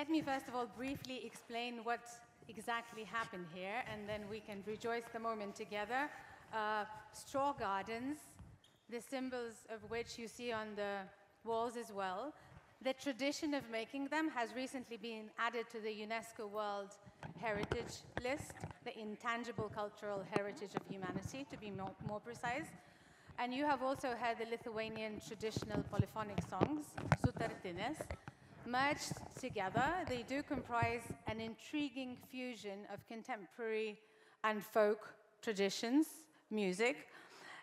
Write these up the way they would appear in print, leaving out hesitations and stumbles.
Let me first of all briefly explain what exactly happened here, and then we can rejoice the moment together. Straw gardens, the symbols of which you see on the walls as well. The tradition of making them has recently been added to the UNESCO World Heritage List, the intangible cultural heritage of humanity, to be more precise. And you have also heard the Lithuanian traditional polyphonic songs, sutartinės. Merged together, they do comprise an intriguing fusion of contemporary and folk traditions, music.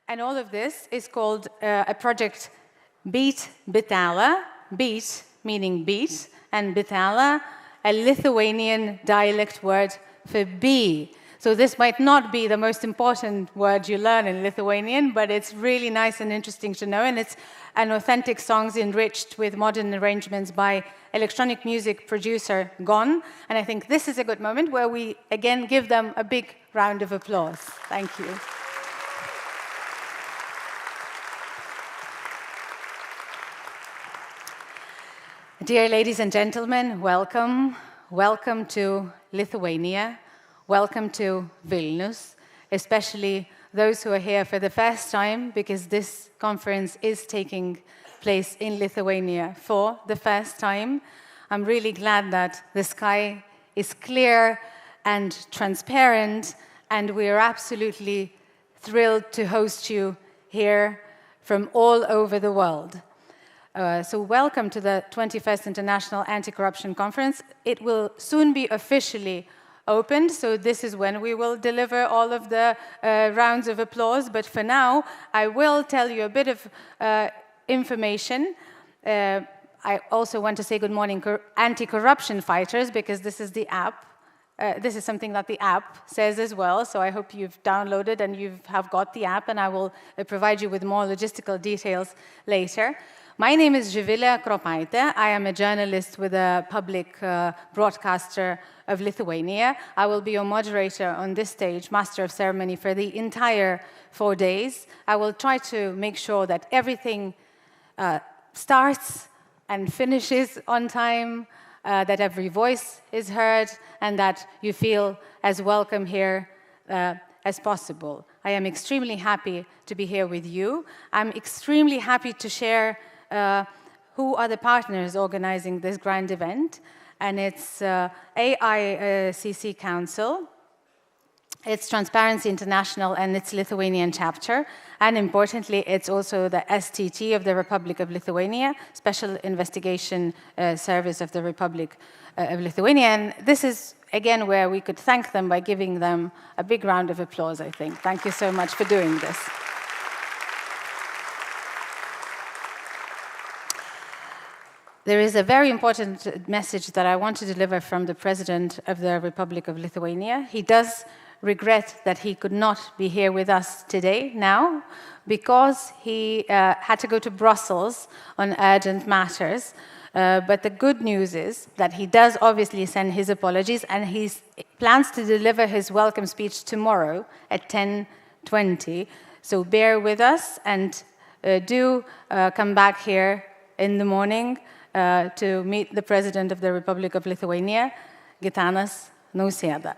And all of this is called a project Beat Bitala, beat meaning beat, and Bitala, a Lithuanian dialect word for bee. So this might not be the most important word you learn in Lithuanian, but it's really nice and interesting to know, and it's an authentic song enriched with modern arrangements by electronic music producer Gon, and I think this is a good moment where we again give them a big round of applause. Thank you. Dear ladies and gentlemen, welcome. Welcome to Lithuania. Welcome to Vilnius, especially those who are here for the first time, because this conference is taking place in Lithuania for the first time. I'm really glad that the sky is clear and transparent, and we are absolutely thrilled to host you here from all over the world. So welcome to the 21st International Anti-Corruption Conference. It will soon be officially opened, so this is when we will deliver all of the rounds of applause. But for now, I will tell you a bit of information. I also want to say good morning, anti-corruption fighters, because this is the app. This is something that the app says as well, so I hope you've downloaded and you have got the app, and I will provide you with more logistical details later. My name is Živilė Kropaitė. I am a journalist with a public broadcaster of Lithuania. I will be your moderator on this stage, master of ceremony, for the entire 4 days. I will try to make sure that everything starts and finishes on time, that every voice is heard, and that you feel as welcome here as possible. I am extremely happy to be here with you. I'm extremely happy to share who are the partners organizing this grand event, and it's IACC Council, it's Transparency International and its Lithuanian chapter, and importantly, it's also the STT of the Republic of Lithuania, Special Investigation Service of the Republic of Lithuania, and this is again where we could thank them by giving them a big round of applause, I think. Thank you so much for doing this. There is a very important message that I want to deliver from the President of the Republic of Lithuania. He does regret that he could not be here with us today, now, because he had to go to Brussels on urgent matters. But the good news is that he does obviously send his apologies, and he plans to deliver his welcome speech tomorrow at 10:20. So bear with us, and do come back here in the morning to meet the President of the Republic of Lithuania, Gitanas Nausėda.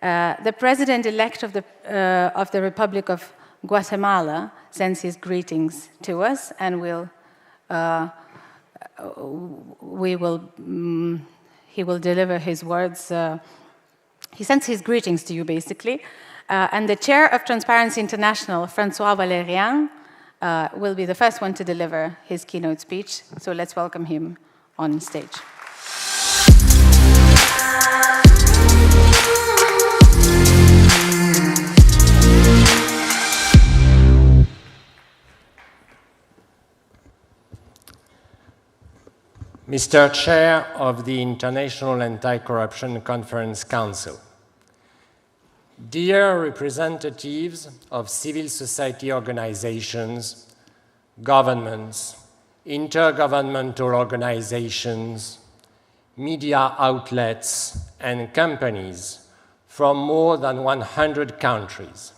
The President-elect of the Republic of Guatemala sends his greetings to us, and he will deliver his words. He sends his greetings to you, basically. And the chair of Transparency International, François Valérian, will be the first one to deliver his keynote speech. So let's welcome him on stage. Mr. Chair of the International Anti-Corruption Conference Council, dear representatives of civil society organizations, governments, intergovernmental organizations, media outlets, and companies from more than 100 countries,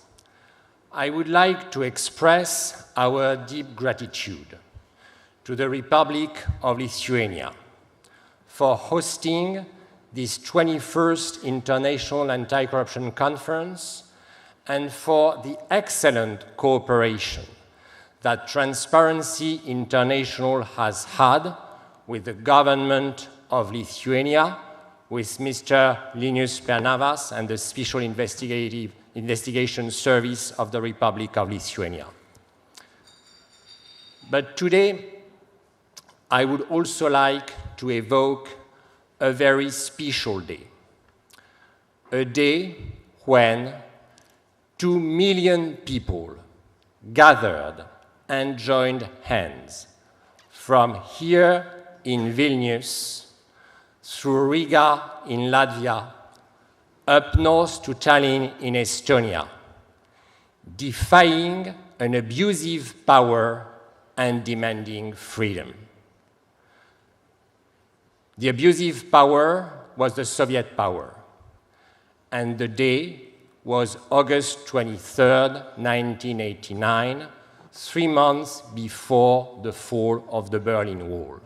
I would like to express our deep gratitude to the Republic of Lithuania for hosting this 21st International Anti-Corruption Conference and for the excellent cooperation that Transparency International has had with the government of Lithuania, with Mr. Linas Pernavas and the Special Investigation Service of the Republic of Lithuania. But today, I would also like to evoke a very special day, a day when 2 million people gathered and joined hands from here in Vilnius, through Riga in Latvia, up north to Tallinn in Estonia, defying an abusive power and demanding freedom. The abusive power was the Soviet power, and the day was August 23rd, 1989, 3 months before the fall of the Berlin Wall.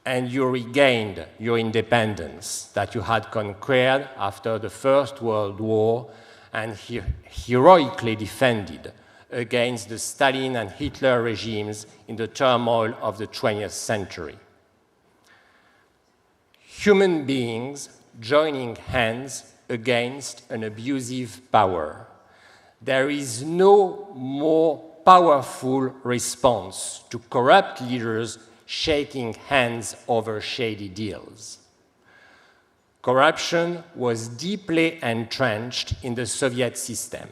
And you regained your independence that you had conquered after the First World War and heroically defended against the Stalin and Hitler regimes in the turmoil of the 20th century. Human beings joining hands against an abusive power. There is no more powerful response to corrupt leaders shaking hands over shady deals. Corruption was deeply entrenched in the Soviet system,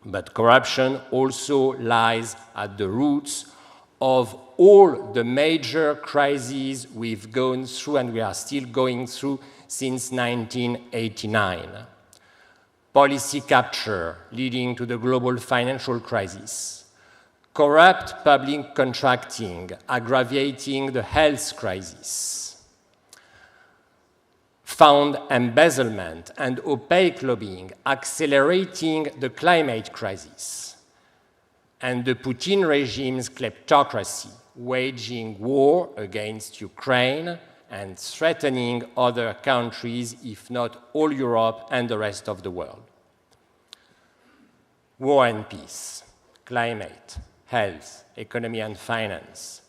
but corruption also lies at the roots of all the major crises we've gone through and we are still going through since 1989. Policy capture leading to the global financial crisis, corrupt public contracting aggravating the health crisis, fund embezzlement and opaque lobbying accelerating the climate crisis, and the Putin regime's kleptocracy waging war against Ukraine and threatening other countries, if not all Europe and the rest of the world. War and peace, climate, health, economy and finance,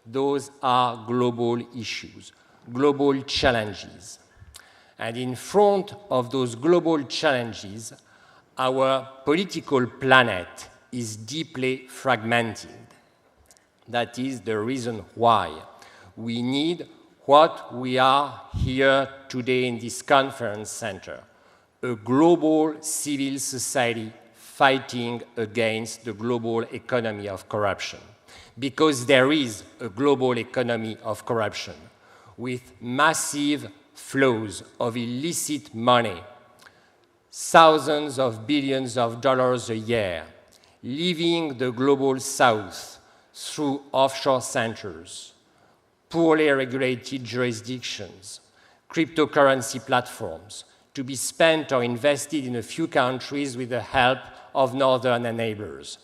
those are global issues, global challenges. And in front of those global challenges, our political planet is deeply fragmented. That is the reason why we need what we are here today in this conference center, a global civil society fighting against the global economy of corruption. Because there is a global economy of corruption with massive flows of illicit money, thousands of billions of dollars a year, leaving the global south through offshore centers, poorly regulated jurisdictions, cryptocurrency platforms, to be spent or invested in a few countries with the help of northern neighbors.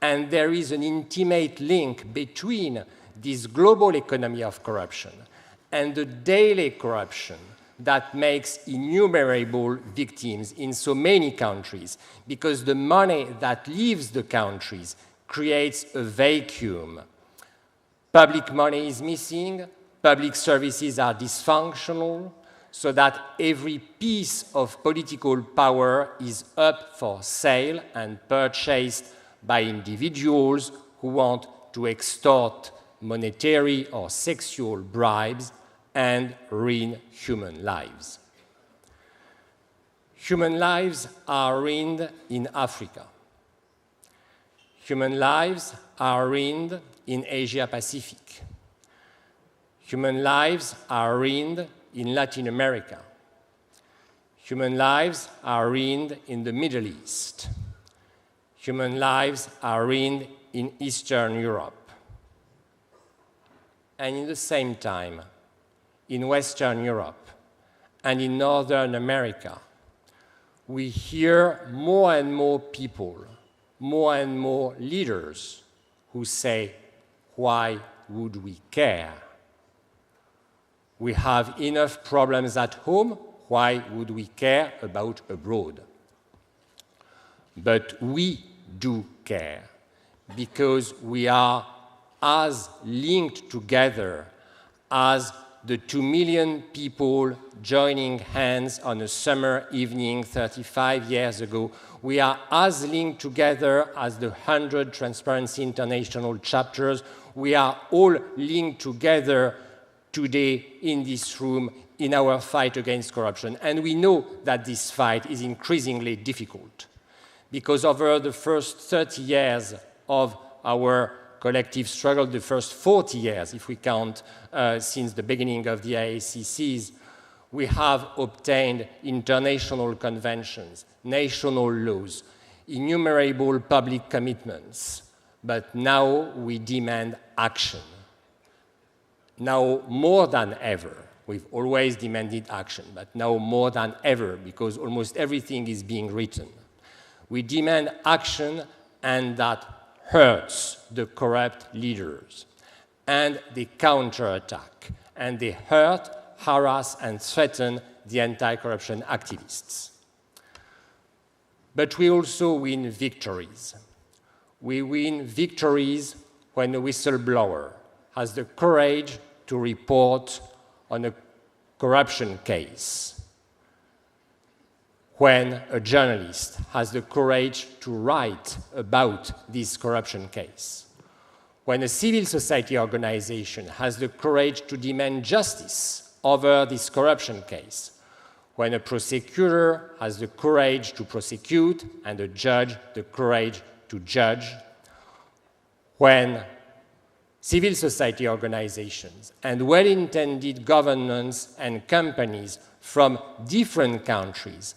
And there is an intimate link between this global economy of corruption and the daily corruption that makes innumerable victims in so many countries, because the money that leaves the countries creates a vacuum. Public money is missing, public services are dysfunctional, so that every piece of political power is up for sale and purchased by individuals who want to extort monetary or sexual bribes and ruin human lives. Human lives are ruined in Africa. Human lives are ruined in Asia Pacific. Human lives are ruined in Latin America. Human lives are ruined in the Middle East. Human lives are ruined in Eastern Europe. And in the same time, in Western Europe and in Northern America, we hear more and more people, more and more leaders who say, why would we care? We have enough problems at home, why would we care about abroad? But we do care, because we are as linked together as the 2 million people joining hands on a summer evening 35 years ago. We are as linked together as the 100 Transparency International chapters. We are all linked together today in this room in our fight against corruption. And we know that this fight is increasingly difficult because over the first 30 years of our collective struggle, the first 40 years, if we count since the beginning of the IACCs, we have obtained international conventions, national laws, innumerable public commitments, but now we demand action. Now more than ever, we've always demanded action, but now more than ever, because almost everything is being written. We demand action, and that hurts the corrupt leaders, and they counterattack, and they hurt, harass, and threaten the anti-corruption activists. But we also win victories. We win victories when a whistleblower has the courage to report on a corruption case, when a journalist has the courage to write about this corruption case, when a civil society organization has the courage to demand justice over this corruption case, when a prosecutor has the courage to prosecute and a judge the courage to judge, when civil society organizations and well-intended governments and companies from different countries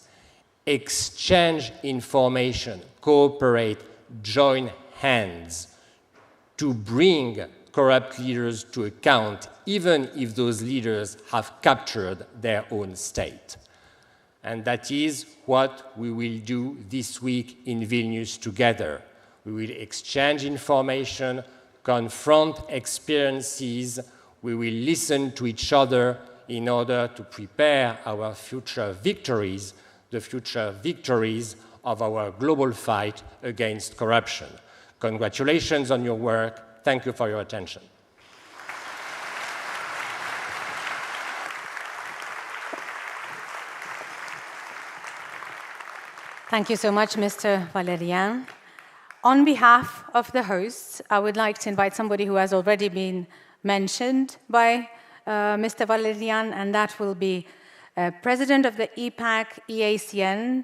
exchange information, cooperate, join hands to bring corrupt leaders to account, even if those leaders have captured their own state. And that is what we will do this week in Vilnius together. We will exchange information, confront experiences, we will listen to each other in order to prepare our future victories, the future victories of our global fight against corruption. Congratulations on your work. Thank you for your attention. Thank you so much, Mr. Valérian. On behalf of the hosts, I would like to invite somebody who has already been mentioned by Mr. Valérian, and that will be President of the EPAC, EACN,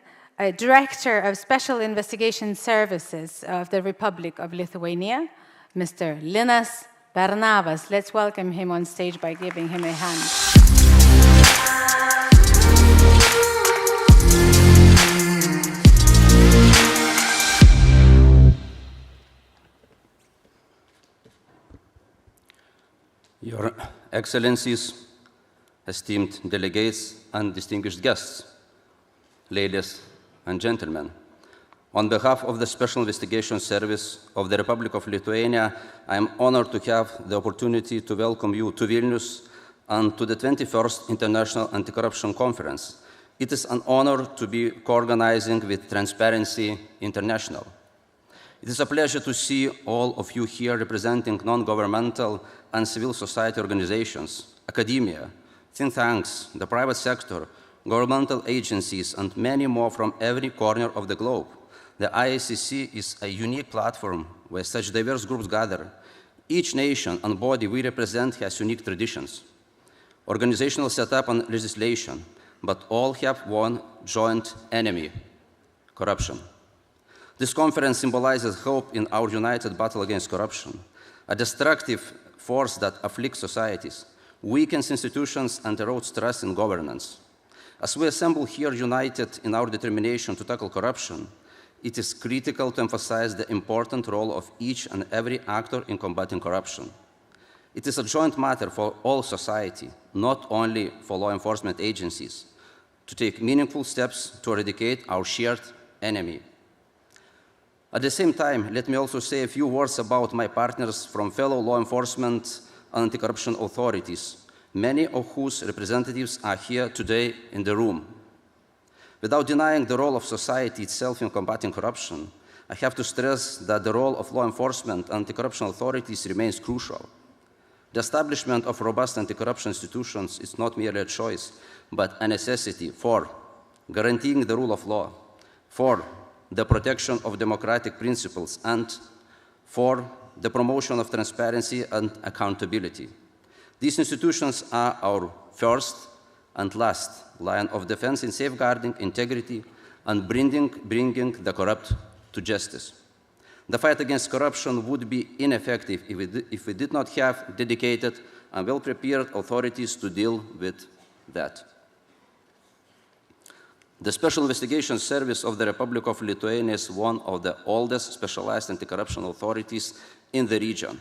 Director of Special Investigation Services of the Republic of Lithuania, Mr. Linas Pernavas. Let's welcome him on stage by giving him a hand. Your Excellencies, esteemed delegates and distinguished guests, ladies and gentlemen, on behalf of the Special Investigation Service of the Republic of Lithuania, I am honored to have the opportunity to welcome you to Vilnius and to the 21st International Anti-Corruption Conference. It is an honor to be co-organizing with Transparency International. It is a pleasure to see all of you here representing non-governmental and civil society organizations, academia, think tanks, the private sector, governmental agencies, and many more from every corner of the globe. The IACC is a unique platform where such diverse groups gather. Each nation and body we represent has unique traditions, organizational setup and legislation, but all have one joint enemy: corruption. This conference symbolizes hope in our united battle against corruption, a destructive force that afflicts societies, weakens institutions, and erodes trust in governance. As we assemble here united in our determination to tackle corruption, it is critical to emphasize the important role of each and every actor in combating corruption. It is a joint matter for all society, not only for law enforcement agencies, to take meaningful steps to eradicate our shared enemy. At the same time, let me also say a few words about my partners from fellow law enforcement and anti-corruption authorities, many of whose representatives are here today in the room. Without denying the role of society itself in combating corruption, I have to stress that the role of law enforcement and anti-corruption authorities remains crucial. The establishment of robust anti-corruption institutions is not merely a choice, but a necessity for guaranteeing the rule of law, for the protection of democratic principles, and for the promotion of transparency and accountability. These institutions are our first and last line of defense in safeguarding integrity and bringing the corrupt to justice. The fight against corruption would be ineffective if we did not have dedicated and well-prepared authorities to deal with that. The Special Investigation Service of the Republic of Lithuania is one of the oldest specialized anti-corruption authorities in the region.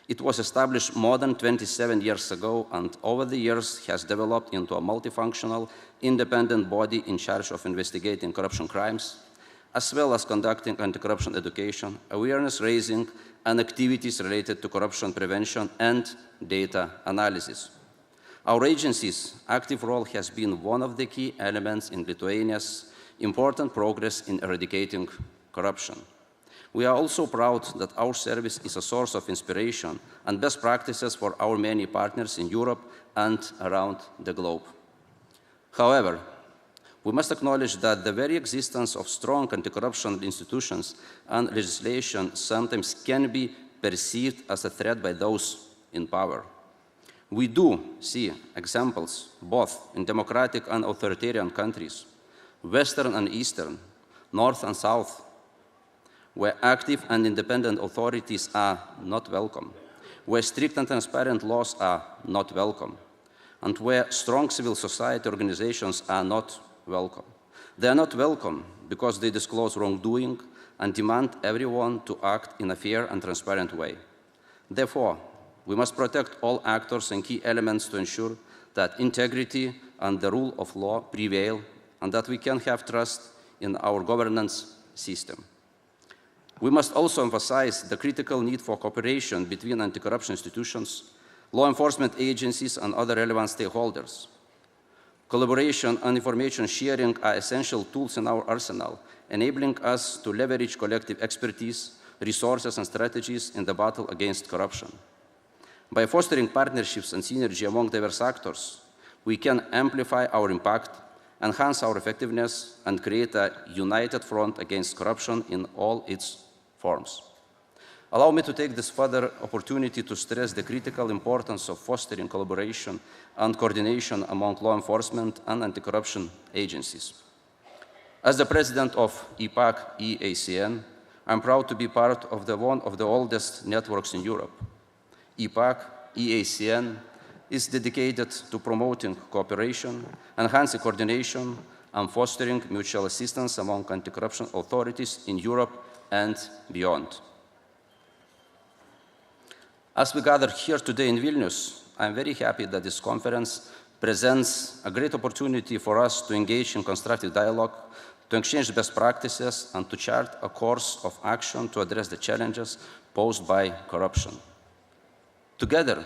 It was established more than 27 years ago and over the years has developed into a multifunctional, independent body in charge of investigating corruption crimes, as well as conducting anti-corruption education, awareness raising, and activities related to corruption prevention and data analysis. Our agency's active role has been one of the key elements in Lithuania's important progress in eradicating corruption. We are also proud that our service is a source of inspiration and best practices for our many partners in Europe and around the globe. However, we must acknowledge that the very existence of strong anti-corruption institutions and legislation sometimes can be perceived as a threat by those in power. We do see examples both in democratic and authoritarian countries, Western and Eastern, North and South, where active and independent authorities are not welcome, where strict and transparent laws are not welcome, and where strong civil society organizations are not welcome. They are not welcome because they disclose wrongdoing and demand everyone to act in a fair and transparent way. Therefore, we must protect all actors and key elements to ensure that integrity and the rule of law prevail and that we can have trust in our governance system. We must also emphasize the critical need for cooperation between anti-corruption institutions, law enforcement agencies, and other relevant stakeholders. Collaboration and information sharing are essential tools in our arsenal, enabling us to leverage collective expertise, resources, and strategies in the battle against corruption. By fostering partnerships and synergy among diverse actors, we can amplify our impact, enhance our effectiveness, and create a united front against corruption in all its forms. Allow me to take this further opportunity to stress the critical importance of fostering collaboration and coordination among law enforcement and anti-corruption agencies. As the president of EPAC EACN, I'm proud to be part of one of the oldest networks in Europe. EPAC EACN is dedicated to promoting cooperation, enhancing coordination, and fostering mutual assistance among anti-corruption authorities in Europe and beyond. As we gather here today in Vilnius, I'm very happy that this conference presents a great opportunity for us to engage in constructive dialogue, to exchange best practices, and to chart a course of action to address the challenges posed by corruption. Together,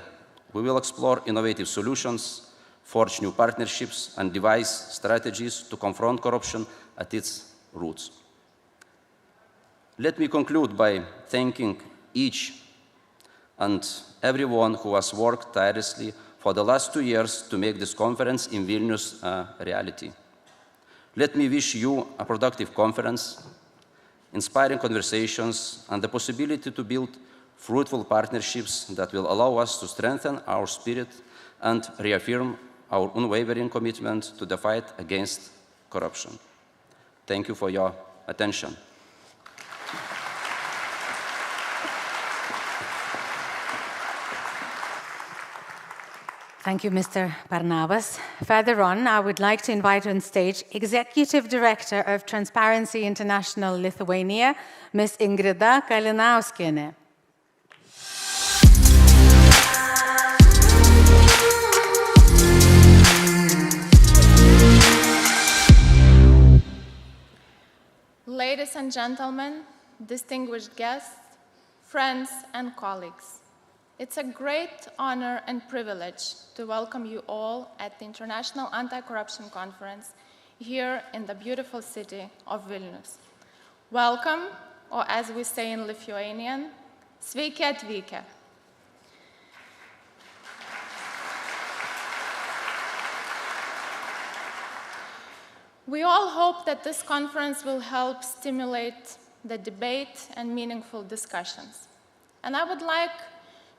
we will explore innovative solutions, forge new partnerships, and devise strategies to confront corruption at its roots. Let me conclude by thanking each and everyone who has worked tirelessly for the last 2 years to make this conference in Vilnius a reality. Let me wish you a productive conference, inspiring conversations, and the possibility to build fruitful partnerships that will allow us to strengthen our spirit and reaffirm our unwavering commitment to the fight against corruption. Thank you for your attention. Thank you, Mr. Pernavas. Further on, I would like to invite on stage Executive Director of Transparency International Lithuania, Ms. Ingrida Kalinauskiene. Ladies and gentlemen, distinguished guests, friends and colleagues, it's a great honor and privilege to welcome you all at the International Anti-Corruption Conference here in the beautiful city of Vilnius. Welcome, or as we say in Lithuanian, sveiki atvykę. We all hope that this conference will help stimulate the debate and meaningful discussions. And I would like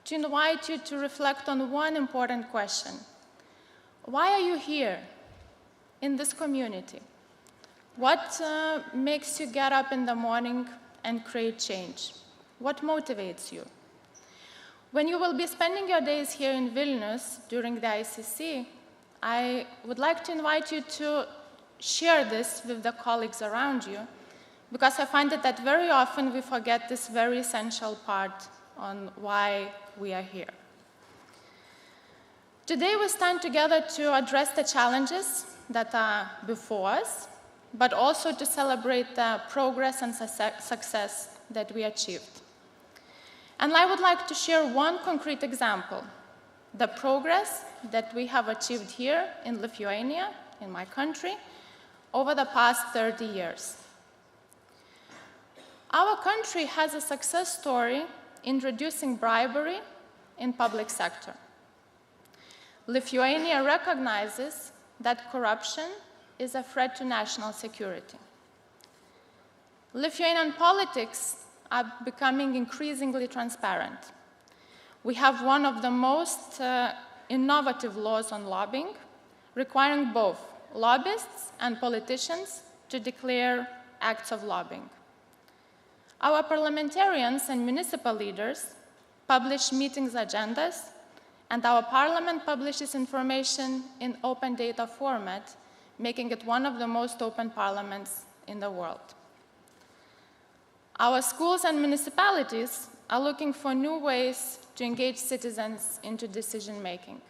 to invite you to reflect on one important question. Why are you here in this community? What makes you get up in the morning and create change? What motivates you? When you will be spending your days here in Vilnius during the IACC, I would like to invite you to share this with the colleagues around you, because I find that very often we forget this very essential part on why we are here. Today we stand together to address the challenges that are before us, but also to celebrate the progress and success that we achieved. And I would like to share one concrete example, the progress that we have achieved here in Lithuania, in my country, over the past 30 years. Our country has a success story in reducing bribery in public sector. Lithuania recognizes that corruption is a threat to national security. Lithuanian politics are becoming increasingly transparent. We have one of the most innovative laws on lobbying, requiring both lobbyists and politicians to declare acts of lobbying. Our parliamentarians and municipal leaders publish meetings agendas, and our parliament publishes information in open data format, making it one of the most open parliaments in the world. Our schools and municipalities are looking for new ways to engage citizens into decision-making.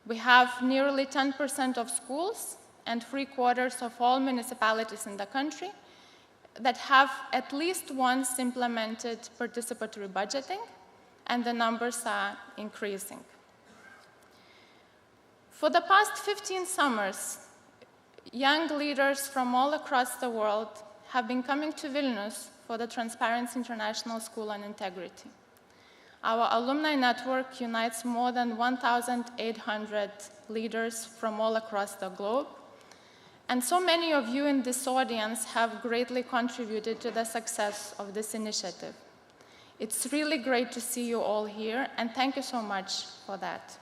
We have nearly 10% of schools and 3/4 of all municipalities in the country that have at least once implemented participatory budgeting, and the numbers are increasing. For the past 15 summers, young leaders from all across the world have been coming to Vilnius for the Transparency International School on Integrity. Our alumni network unites more than 1,800 leaders from all across the globe, and so many of you in this audience have greatly contributed to the success of this initiative. It's really great to see you all here, and thank you so much for that.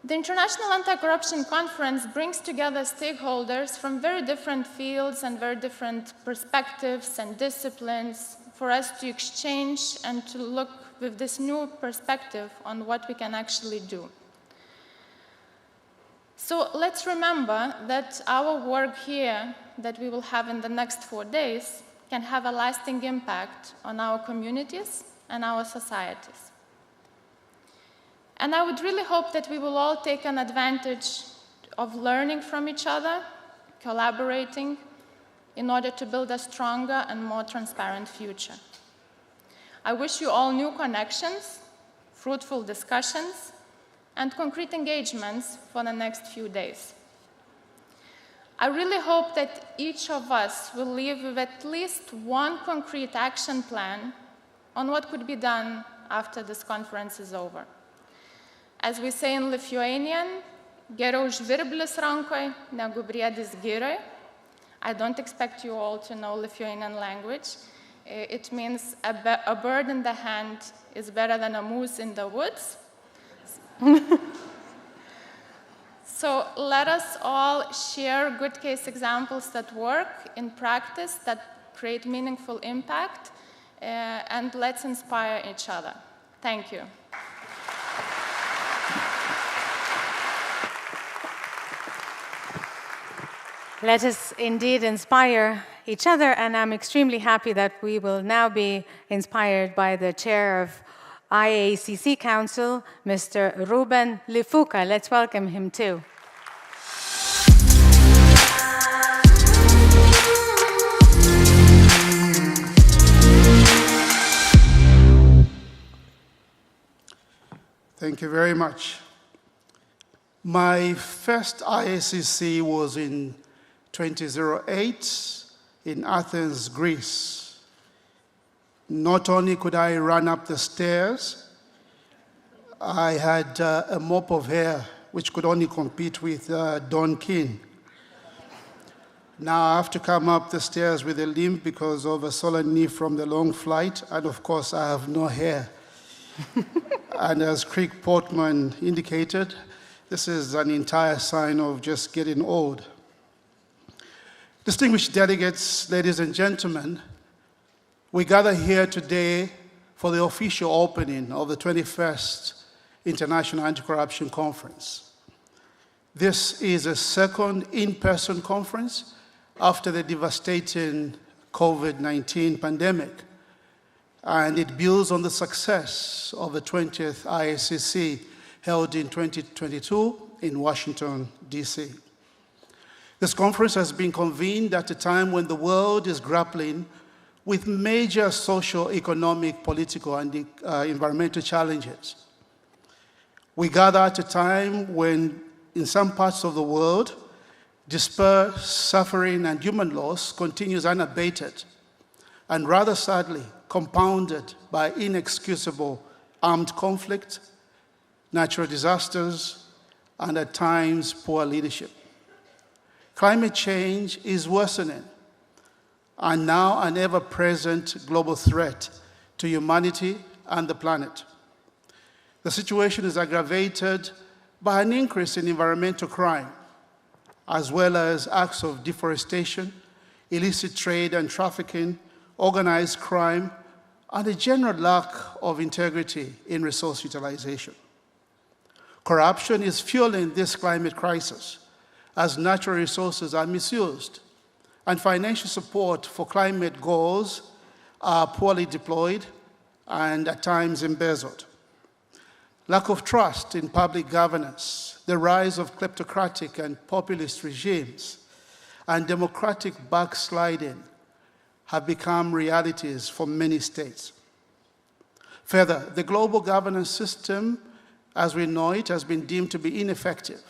The International Anti-Corruption Conference brings together stakeholders from very different fields and very different perspectives and disciplines for us to exchange and to look with this new perspective on what we can actually do. So let's remember that our work here that we will have in the next 4 days can have a lasting impact on our communities and our societies. And I would really hope that we will all take an advantage of learning from each other, collaborating, in order to build a stronger and more transparent future. I wish you all new connections, fruitful discussions, and concrete engagements for the next few days. I really hope that each of us will leave with at least one concrete action plan on what could be done after this conference is over. As we say in Lithuanian, geriau žvirblis rankoj negu briedis girioj. I don't expect you all to know Lithuanian language. It means a bird in the hand is better than a moose in the woods. So let us all share good case examples that work in practice, that create meaningful impact, and let's inspire each other. Thank you. Let us indeed inspire each other, and I'm extremely happy that we will now be inspired by the chair of IACC Council, Mr. Rueben Lifuka. Let's welcome him too. Thank you very much. My first IACC was in 2008 in Athens, Greece. Not only could I run up the stairs, I had a mop of hair which could only compete with Don King. Now I have to come up the stairs with a limp because of a swollen knee from the long flight, and of course I have no hair. And as Craig Portman indicated, this is an entire sign of just getting old. Distinguished delegates, ladies and gentlemen, we gather here today for the official opening of the 21st International Anti-Corruption Conference. This is a second in-person conference after the devastating COVID-19 pandemic, and it builds on the success of the 20th IACC held in 2022 in Washington, D.C. This conference has been convened at a time when the world is grappling with major social, economic, political, and environmental challenges. We gather at a time when, in some parts of the world, despair, suffering, and human loss continues unabated, and rather sadly, compounded by inexcusable armed conflict, natural disasters, and at times poor leadership. Climate change is worsening, and now an ever-present global threat to humanity and the planet. The situation is aggravated by an increase in environmental crime, as well as acts of deforestation, illicit trade and trafficking, organized crime, and a general lack of integrity in resource utilization. Corruption is fueling this climate crisis as natural resources are misused and financial support for climate goals are poorly deployed and at times embezzled. Lack of trust in public governance, the rise of kleptocratic and populist regimes, and democratic backsliding have become realities for many states. Further, the global governance system, as we know it, has been deemed to be ineffective,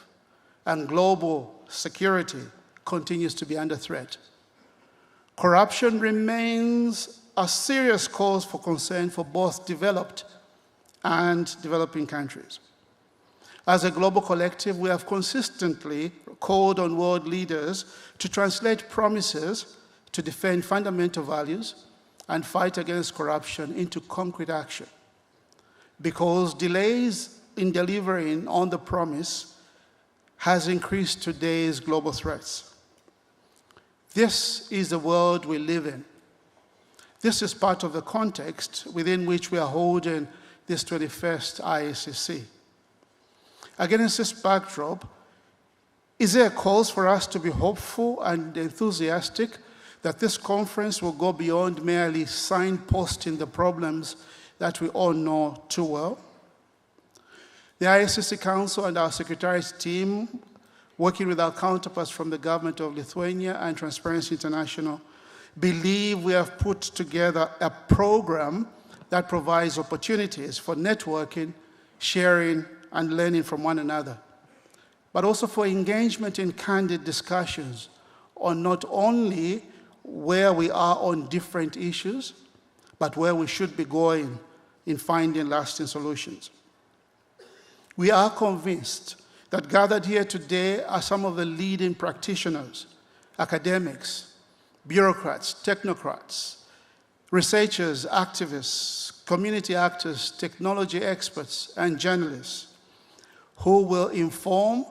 and global security continues to be under threat. Corruption remains a serious cause for concern for both developed and developing countries. As a global collective, we have consistently called on world leaders to translate promises to defend fundamental values and fight against corruption into concrete action, because delays in delivering on the promise has increased today's global threats. This is the world we live in. This is part of the context within which we are holding this 21st IACC. Against this backdrop, is there a cause for us to be hopeful and enthusiastic that this conference will go beyond merely signposting the problems that we all know too well? The IACC Council and our Secretariat team, working with our counterparts from the government of Lithuania and Transparency International, believe we have put together a program that provides opportunities for networking, sharing, and learning from one another, but also for engagement in candid discussions on not only where we are on different issues, but where we should be going in finding lasting solutions. We are convinced that gathered here today are some of the leading practitioners, academics, bureaucrats, technocrats, researchers, activists, community actors, technology experts, and journalists who will inform,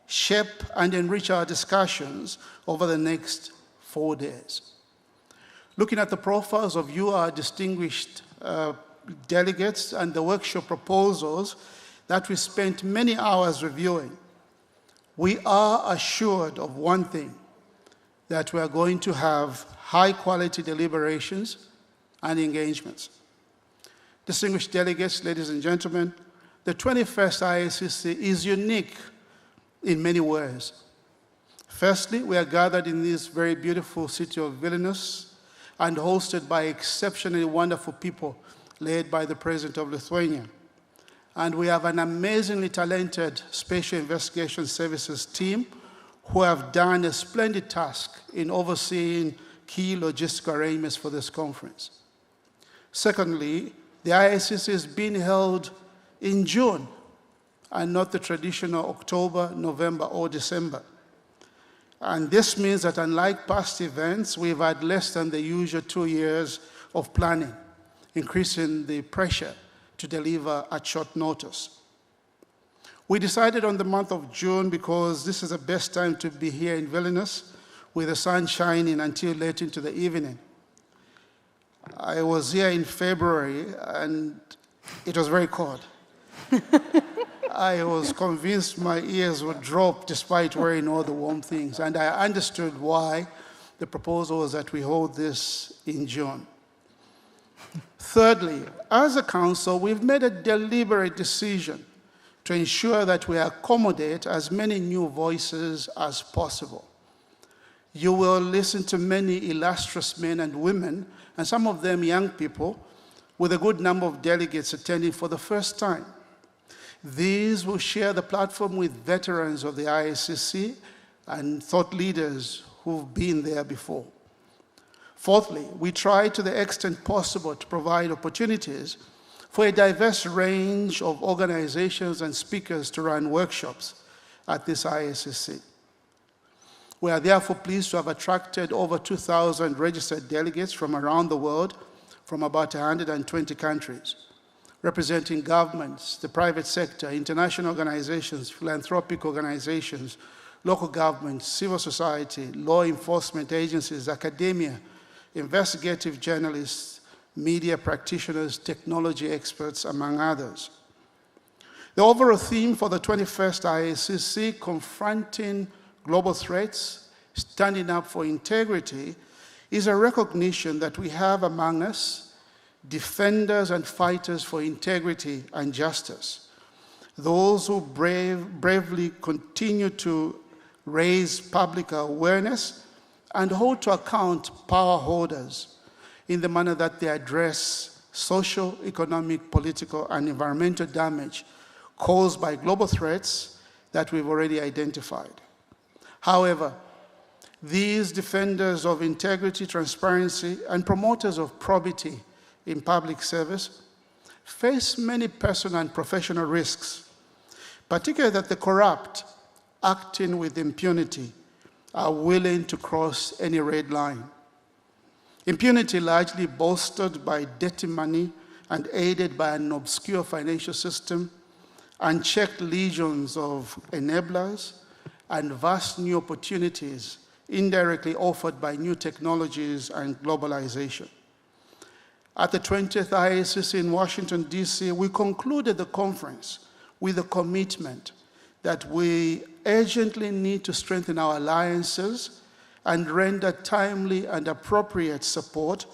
shape, and enrich our discussions over the next 4 days. Looking at the profiles of you, our distinguished delegates, and the workshop proposals that we spent many hours reviewing, we are assured of one thing, that we are going to have high-quality deliberations and engagements. Distinguished delegates, ladies and gentlemen, the 21st IACC is unique in many ways. Firstly, we are gathered in this very beautiful city of Vilnius and hosted by exceptionally wonderful people led by the President of Lithuania. And we have an amazingly talented Special Investigation Services team who have done a splendid task in overseeing key logistical arrangements for this conference. Secondly, the IACC is being held in June and not the traditional October, November, or December. And this means that unlike past events, we've had less than the usual 2 years of planning, increasing the pressure to deliver at short notice. We decided on the month of June because this is the best time to be here in Vilnius with the sun shining until late into the evening. I was here in February and it was very cold. I was convinced my ears would drop despite wearing all the warm things, and I understood why the proposal was that we hold this in June. Thirdly, as a council, we've made a deliberate decision to ensure that we accommodate as many new voices as possible. You will listen to many illustrious men and women, and some of them young people, with a good number of delegates attending for the first time. These will share the platform with veterans of the IACC and thought leaders who've been there before. Fourthly, we try to the extent possible to provide opportunities for a diverse range of organizations and speakers to run workshops at this IACC. We are therefore pleased to have attracted over 2,000 registered delegates from around the world, from about 120 countries, representing governments, the private sector, international organizations, philanthropic organizations, local governments, civil society, law enforcement agencies, academia, investigative journalists, media practitioners, technology experts, among others. The overall theme for the 21st IACC, Confronting Global Threats, Standing Up for Integrity, is a recognition that we have among us defenders and fighters for integrity and justice, those who bravely continue to raise public awareness and hold to account power holders in the manner that they address social, economic, political, and environmental damage caused by global threats that we've already identified. However, these defenders of integrity, transparency, and promoters of probity in public service face many personal and professional risks, particularly that the corrupt, acting with impunity, are willing to cross any red line. Impunity largely bolstered by dirty money and aided by an obscure financial system, unchecked legions of enablers, and vast new opportunities indirectly offered by new technologies and globalization. At the 20th IACC in Washington, D.C., we concluded the conference with a commitment that we urgently need to strengthen our alliances and render timely and appropriate support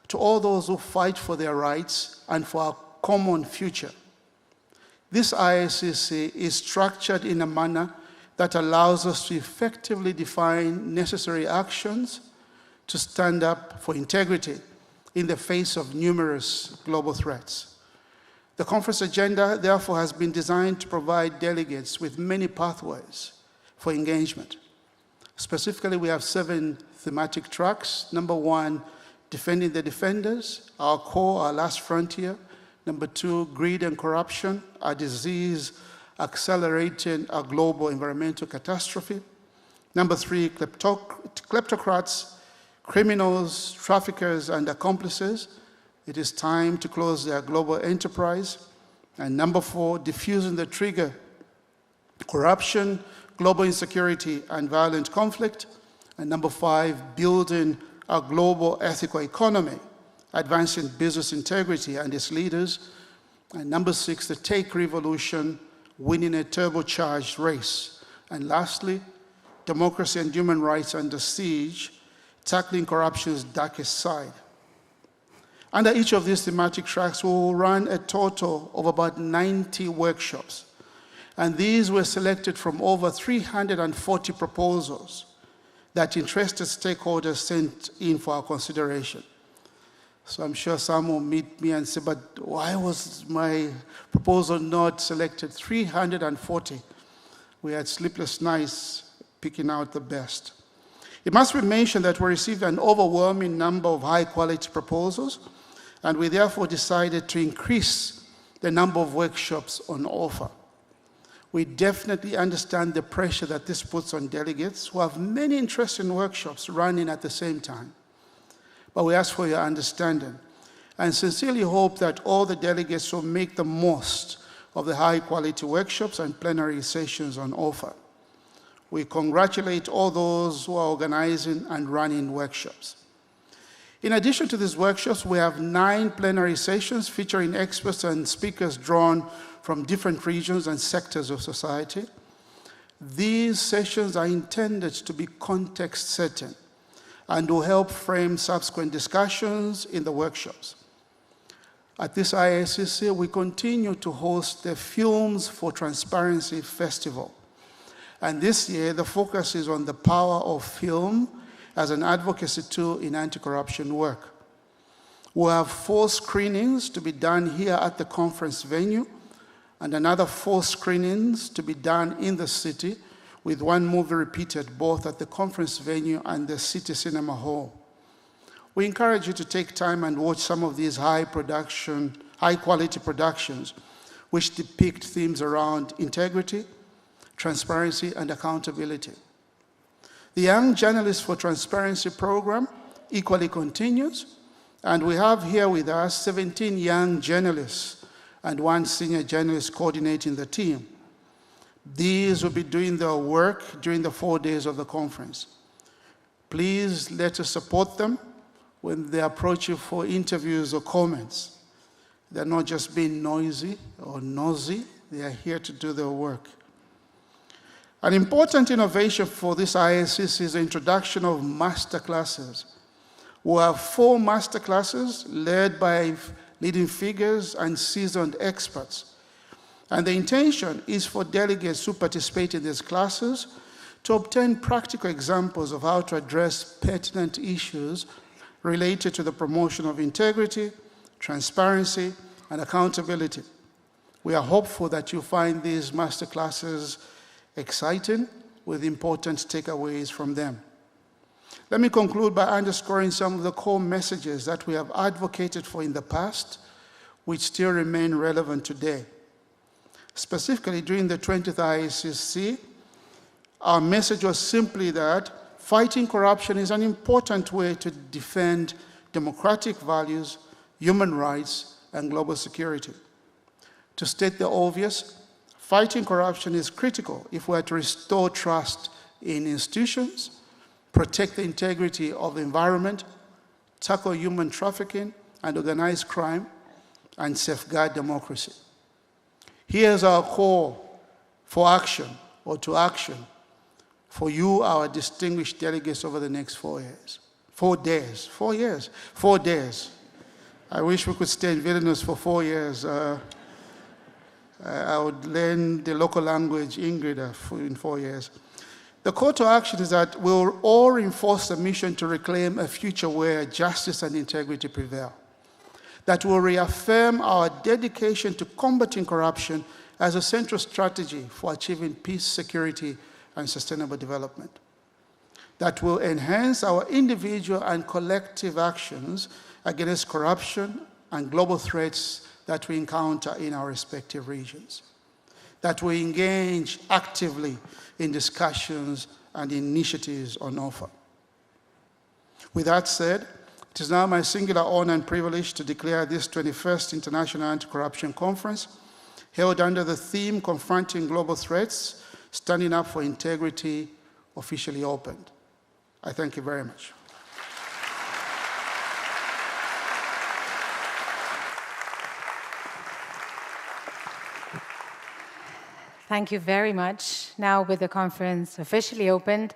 to all those who fight for their rights and for our common future. This IACC is structured in a manner that allows us to effectively define necessary actions to stand up for integrity in the face of numerous global threats. The conference agenda, therefore, has been designed to provide delegates with many pathways for engagement. Specifically, we have 7 thematic tracks. Number 1, defending the defenders, our core, our last frontier. Number 2, greed and corruption, a disease accelerating a global environmental catastrophe. Number 3, kleptocrats, criminals, traffickers, and accomplices. It is time to close their global enterprise. And number 4, diffusing the trigger, corruption, global insecurity, and violent conflict. And number 5, building a global ethical economy, advancing business integrity and its leaders. And number 6, the take revolution, winning a turbocharged race. And lastly, democracy and human rights under siege, tackling corruption's darkest side. Under each of these thematic tracks, we will run a total of about 90 workshops. And these were selected from over 340 proposals that interested stakeholders sent in for our consideration. So I'm sure some will meet me and say, but why was my proposal not selected? 340. We had sleepless nights picking out the best. It must be mentioned that we received an overwhelming number of high-quality proposals, and we therefore decided to increase the number of workshops on offer. We definitely understand the pressure that this puts on delegates who have many interesting workshops running at the same time. But we ask for your understanding and sincerely hope that all the delegates will make the most of the high-quality workshops and plenary sessions on offer. We congratulate all those who are organizing and running workshops. In addition to these workshops, we have 9 plenary sessions featuring experts and speakers drawn from different regions and sectors of society. These sessions are intended to be context-setting and will help frame subsequent discussions in the workshops. At this IACC, we continue to host the Films for Transparency Festival. And this year, the focus is on the power of film as an advocacy tool in anti-corruption work. We'll have 4 screenings to be done here at the conference venue, and another 4 screenings to be done in the city, with 1 movie repeated both at the conference venue and the city cinema hall. We encourage you to take time and watch some of these high-quality productions, which depict themes around integrity, transparency, and accountability. The Young Journalists for Transparency program equally continues, and we have here with us 17 young journalists and 1 senior journalist coordinating the team. These will be doing their work during the 4 days of the conference. Please let us support them when they approach you for interviews or comments. They're not just being noisy or nosy, they are here to do their work. An important innovation for this IACC is the introduction of master classes. We have 4 master classes led by leading figures and seasoned experts. And the intention is for delegates who participate in these classes to obtain practical examples of how to address pertinent issues related to the promotion of integrity, transparency, and accountability. We are hopeful that you find these master classes exciting with important takeaways from them. Let me conclude by underscoring some of the core messages that we have advocated for in the past, which still remain relevant today. Specifically, during the 20th IACC, our message was simply that fighting corruption is an important way to defend democratic values, human rights, and global security. To state the obvious, fighting corruption is critical if we are to restore trust in institutions, protect the integrity of the environment, tackle human trafficking and organized crime, and safeguard democracy. Here's our call for action, or to action, for you, our distinguished delegates, over the next 4 years. 4 days. 4 years. 4 days. I wish we could stay in Vilnius for 4 years. I would learn the local language, Ingrida, in 4 years. The call to action is that we'll all reinforce the mission to reclaim a future where justice and integrity prevail. That will reaffirm our dedication to combating corruption as a central strategy for achieving peace, security, and sustainable development. That will enhance our individual and collective actions against corruption and global threats that we encounter in our respective regions. That we engage actively in discussions and initiatives on offer. With that said, it is now my singular honor and privilege to declare this 21st International Anti-Corruption Conference, held under the theme Confronting Global Threats, Standing Up for Integrity, officially opened. I thank you very much. Thank you very much. Now, with the conference officially opened,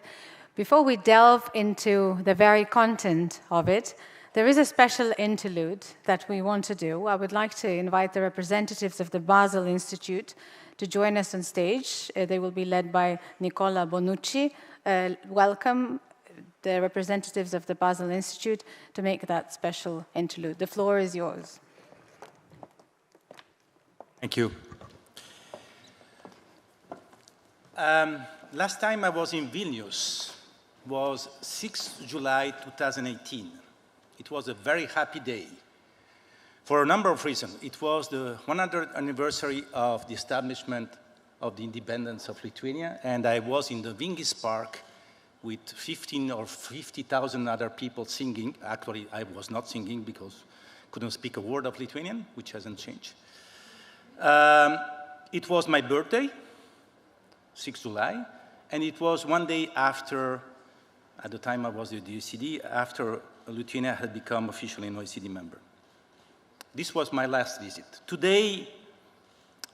before we delve into the very content of it, there is a special interlude that we want to do. I would like to invite the representatives of the Basel Institute to join us on stage. They will be led by Nicola Bonucci. Welcome the representatives of the Basel Institute to make that special interlude. The floor is yours. Thank you. Last time I was in Vilnius was 6th July 2018. It was a very happy day for a number of reasons. It was the 100th anniversary of the establishment of the independence of Lithuania, and I was in the Vingis Park with 15 or 50,000 other people singing. Actually, I was not singing because I couldn't speak a word of Lithuanian, which hasn't changed. It was my birthday, 6 July, and it was one day after, at the time I was at the OECD, after Lithuania had become officially an OECD member. This was my last visit. Today,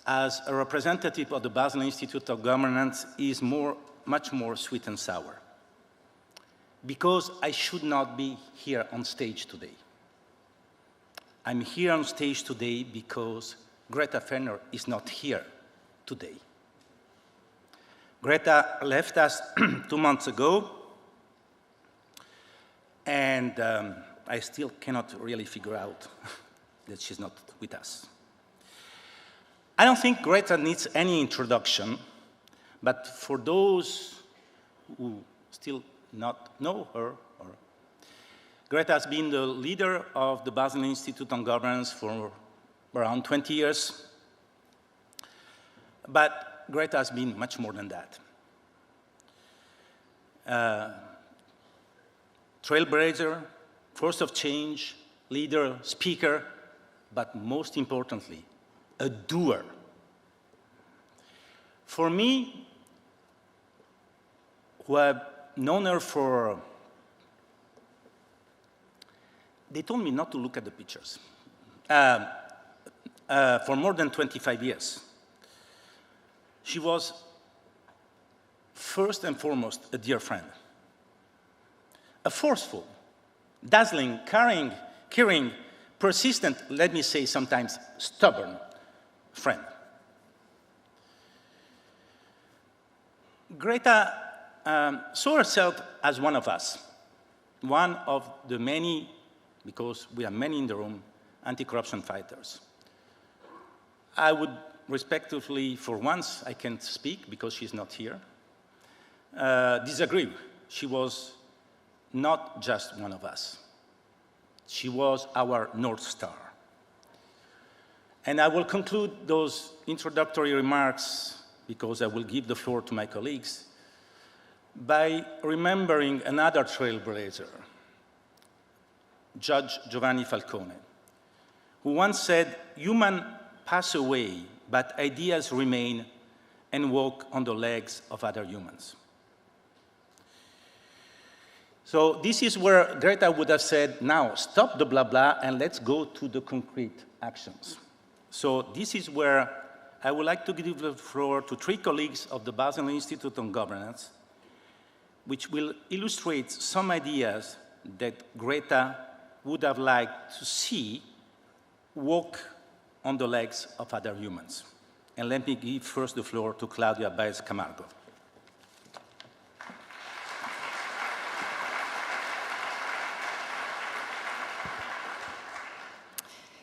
as a representative of the Basel Institute of Governance, is much more sweet and sour, because I should not be here on stage today. I'm here on stage today because Gretta Fenner is not here today. Gretta left us 2 months ago, and I still cannot really figure out that she's not with us. I don't think Gretta needs any introduction, but for those who still not know her, Gretta has been the leader of the Basel Institute on Governance for around 20 years. But Gretta has been much more than that. Trailblazer, force of change, leader, speaker, but most importantly, a doer. For me, who have known her for, they told me not to look at the pictures, for more than 25 years. She was first and foremost a dear friend, a forceful, dazzling, caring, persistent, let me say sometimes stubborn friend. Gretta saw herself as one of us, one of the many, because we are many in the room, anti-corruption fighters. I would respectively, for once, I can't speak because she's not here, disagree. She was not just one of us. She was our North Star. And I will conclude those introductory remarks, because I will give the floor to my colleagues, by remembering another trailblazer, Judge Giovanni Falcone, who once said, "Humans pass away, but ideas remain and walk on the legs of other humans." So this is where Gretta would have said, now stop the blah blah and let's go to the concrete actions. So this is where I would like to give the floor to 3 colleagues of the Basel Institute on Governance, which will illustrate some ideas that Gretta would have liked to see walk on the legs of other humans. And let me give first the floor to Claudia Baez Camargo.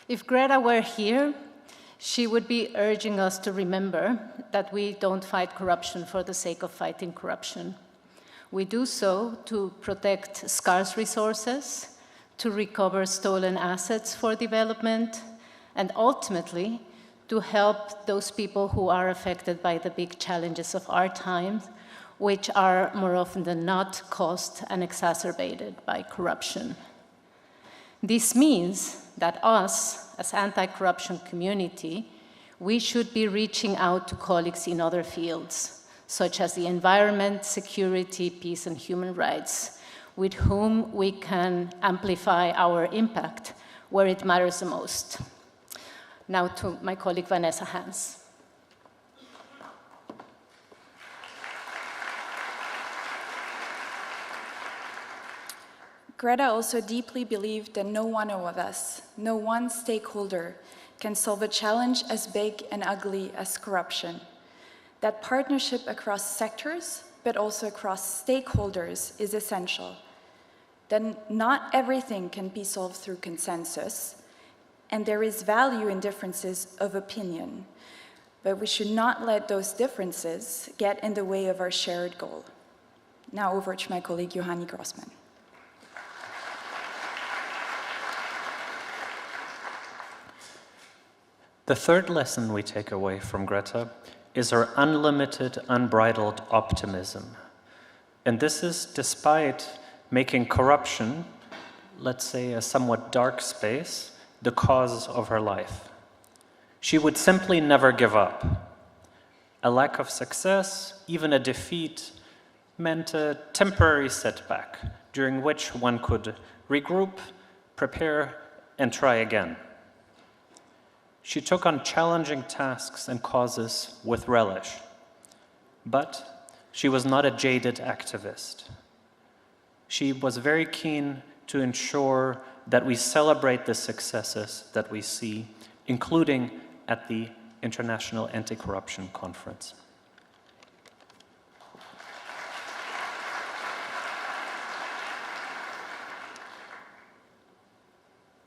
If Gretta were here, she would be urging us to remember that we don't fight corruption for the sake of fighting corruption. We do so to protect scarce resources, to recover stolen assets for development, and ultimately to help those people who are affected by the big challenges of our times, which are more often than not caused and exacerbated by corruption. This means that us, as anti-corruption community, we should be reaching out to colleagues in other fields, such as the environment, security, peace, and human rights, with whom we can amplify our impact where it matters the most. Now to my colleague Vanessa Hans. Gretta also deeply believed that no one of us, no one stakeholder, can solve a challenge as big and ugly as corruption. That partnership across sectors, but also across stakeholders, is essential. That not everything can be solved through consensus, and there is value in differences of opinion, but we should not let those differences get in the way of our shared goal. Now over to my colleague Johanni Grossman. The third lesson we take away from Gretta is her unlimited, unbridled optimism. And this is despite making corruption, let's say a somewhat dark space, the cause of her life. She would simply never give up. A lack of success, even a defeat, meant a temporary setback during which one could regroup, prepare, and try again. She took on challenging tasks and causes with relish, but she was not a jaded activist. She was very keen to ensure that we celebrate the successes that we see, including at the International Anti-Corruption Conference.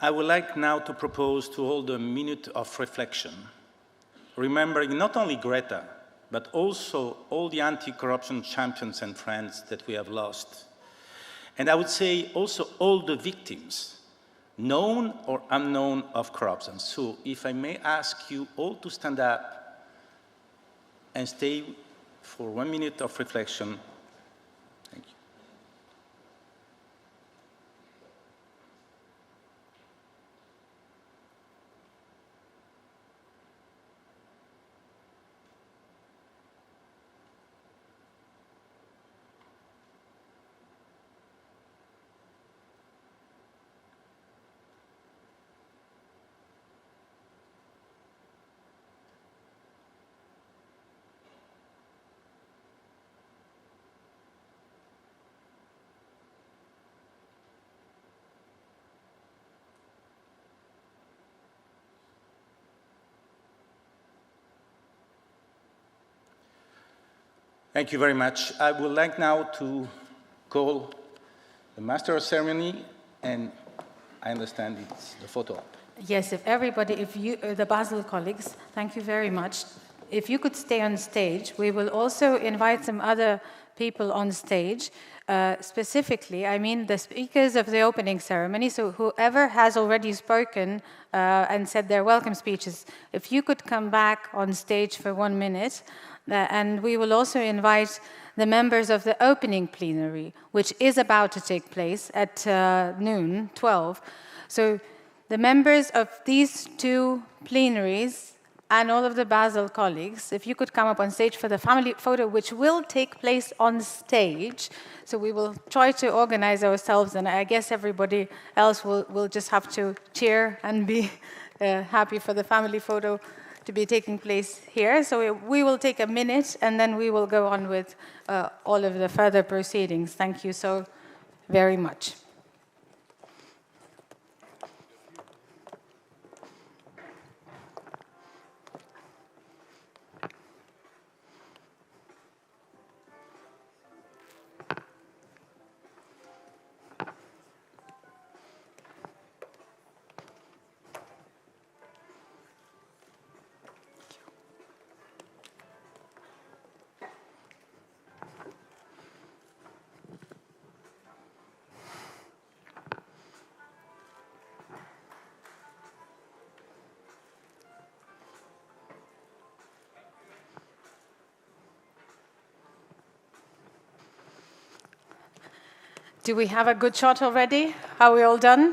I would like now to propose to hold a minute of reflection, remembering not only Greta, but also all the anti-corruption champions and friends that we have lost. And I would say also all the victims, known or unknown, of corruption. So if I may ask you all to stand up and stay for 1 minute of reflection. Thank you. Thank you very much. I would like now to call the Master of Ceremony, and I understand it's the photo op. Yes, if everybody, if you, the Basel colleagues, thank you very much. If you could stay on stage, we will also invite some other people on stage. Specifically, I mean the speakers of the opening ceremony, so whoever has already spoken and said their welcome speeches, if you could come back on stage for 1 minute, and we will also invite the members of the opening plenary, which is about to take place at noon, 12. So the members of these two plenaries and all of the Basel colleagues, if you could come up on stage for the family photo, which will take place on stage. So we will try to organize ourselves, and I guess everybody else will just have to cheer and be happy for the family photo to be taking place here. So we will take a minute, and then we will go on with all of the further proceedings. Thank you so very much. Do we have a good shot already? Are we all done?